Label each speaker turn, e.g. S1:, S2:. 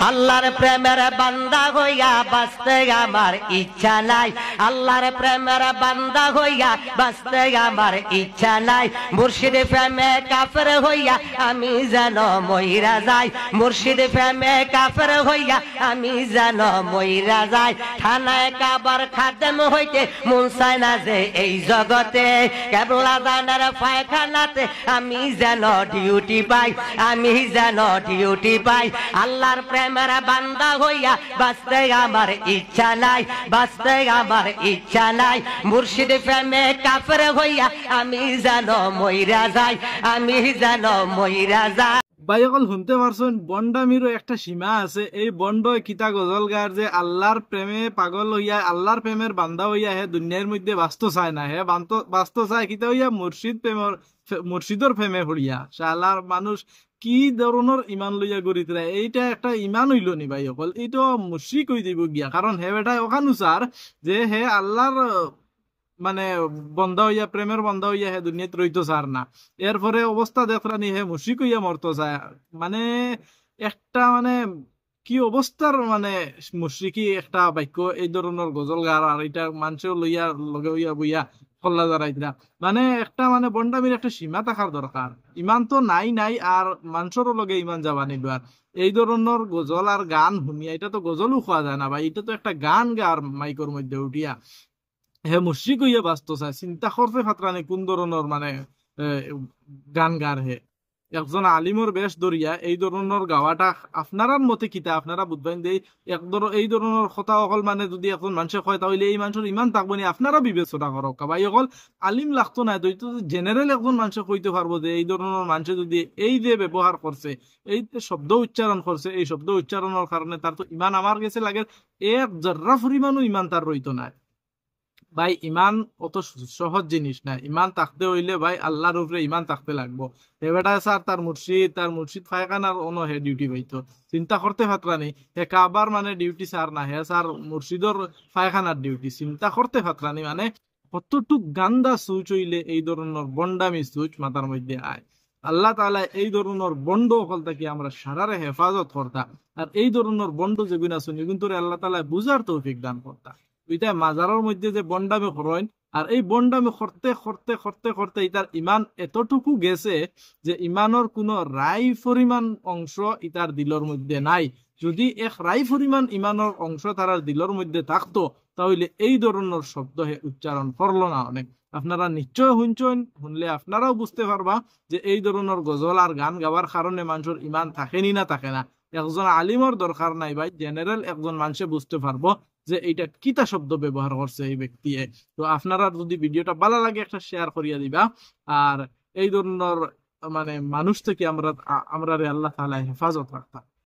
S1: আল্লাহর প্রেমের বান্দা হইয়া বাঁচতে আমার ইচ্ছা নাই, আল্লাহর প্রেমের বান্দা হইয়া বাঁচতে আমার ইচ্ছা নাই। মুর্শিদ প্রেমে কাফের হইয়া আমি যেন মইরা যাই, মুর্শিদ প্রেমে কাফের হইয়া আমি যেন মইরা যাই। থানায় কাবার খাদেম হইতে মন চায় না যে এই জগতে, কেবলা দানার পায়খানাতে আমি যেন ডিউটি পাই, আমি যেন ডিউটি পাই। আল্লাহর প্রেমের বান্দা হইয়া বাঁচতে আমার ইচ্ছা নাই, বাঁচতে আমার ইচ্ছা নাই। মুর্শিদ প্রেমে কাফের হইয়া আমি যেন মইরা যাই, আমি যেন মইরা যাই।
S2: ভাই অকল শুনতে পারছেন, বন্ডামিরও একটা সীমা আছে। এই বন্ড কিতা গজল গার যে আল্লাহর প্রেমে পাগল হইয়া, আল্লাহর প্রেমের বান্দা হইয়া হে দুনিয়ার মধ্যে বাঁচতে চায় না, হে বাঁচতে চায় কিতা হইয়া মুর্শিদ প্রেমের, মুর্শিদর প্রেমে হইয়া। শালার মানুষ কি ধরনের ইমান লইয়া গড়ি তোলা, এইটা একটা ইমান হইল নি ভাই অকল, এইটা মুশরিক হই দিব গিয়া। কারণ হে বেটা ওখানুসার যে হে আল্লাহর মানে বন্ধা হইয়া, প্রেমের বন্ধা হইয়া হে দুনিয়াতে রইতো চার না। এরপরে অবস্থা দেখলানি হে মুশরিক হইয়া মরতো চায়। মানে একটা মানে কি অবস্থার মানে মুশরিকি একটা বাক্য এই ধরনের গজল গার, আর এটা মানুষের লইয়া লগে হইয়া বইয়া কল্লা দাঁড়াইতরা। মানে একটা মানে বন্ডামির একটা সীমা থাকার দরকার। ইমান তো নাই নাই, আর মানুষেরও লগে ইমান যাবা নিল। আর এই ধরনের গজল আর গান শুনিয়া, এটা তো গজলও খাওয়া যায় না ভাই, এটা তো একটা গান গার মাইকর মধ্যে উঠিয়া হে মুশরিক হইয়া বাঁচত চায়। চিন্তা করতে ফাতরানি কোন ধরনের মানে গান গার হে। একজন আলিমর বেশ ধরিয়া এই ধরনের গাওয়াটা আপনার মতে কিতা আপনারা বুঝবেন যে এই ধরনের কথা অকল মানে যদি এখন মানুষে কয় তাহলে এই মানুষের ইমান থাকবো নি, আপনারা বিবেচনা করক ভাই। অকল আলিম লাগতো না, তো জেনারেল একজন মানুষে কইতে পারবো যে এই ধরনের মানুষে যদি এই যে ব্যবহার করছে, এই শব্দ উচ্চারণ করছে, এই শব্দ উচ্চারণের কারণে তার তো ইমান আমার কাছে লাগে এক জর্রা পরিমাণও ইমান তার রইতো না ভাই। ইমান অত সহজ জিনিস না। ইমান থাকতে হইলে ভাই আল্লাহর উপরে ইমান থাকতে লাগবো। এবারটা স্যার তার মুর্শিদ ফায়খানার অনো হে ডিউটি পাইতো, চিন্তা করতে ফাতরানি। হে কাবার মানে ডিউটি স্যার না, হে স্যার মুর্শিদর ফায়খানার ডিউটি। চিন্তা করতে ফাতরানি মানে কতটুক গান্দা সুচ হইলে এই ধরনের বন্ডামি সুচ মাথার মধ্যে আয়। আল্লাহ তাআলা এই ধরনের বন্ড হল থেকে আমরা সারারে হেফাজত করতাম। আর এই ধরনের বন্ড যেগুলো আছে কিন্তু আল্লাহ তাআলা বুঝার তৌফিক দান করতাম। ওইটা মাজারের মধ্যে যে বন্ডামি করেন, আর এই বন্ডামি করতে করতে করতে করতে ইতার ইমান এতটুকু গেছে যে ইমানের কোনো রাই পরিমাণ অংশ ইতার দিলর মধ্যে নাই। যদি এক রাই পরিমাণ ইমানের অংশ তার দিলর মধ্যে থাকতো তাহলে এই ধরনের শব্দ হে উচ্চারণ করলো না অনেক। আপনারা নিশ্চয় শুনছেন, শুনলে আপনারাও বুঝতে পারবা যে এই ধরনের গজল আর গান গাওয়ার কারণে মানুষের ইমান থাকেনি না থাকে না। একজন আলিমর দরকার নাই ভাই, জেনারেল একজন মানুষে বুঝতে পারবো যে এইটা কিতা শব্দ ব্যবহার করছে এই ব্যক্তি। তো আপনারা যদি ভিডিওটা ভালো লাগে একটা শেয়ার করিয়া দিবা। আর এই ধরনের মানে মানুষ থেকে আমরা আল্লাহ তাআলা হেফাজত রাখতাম।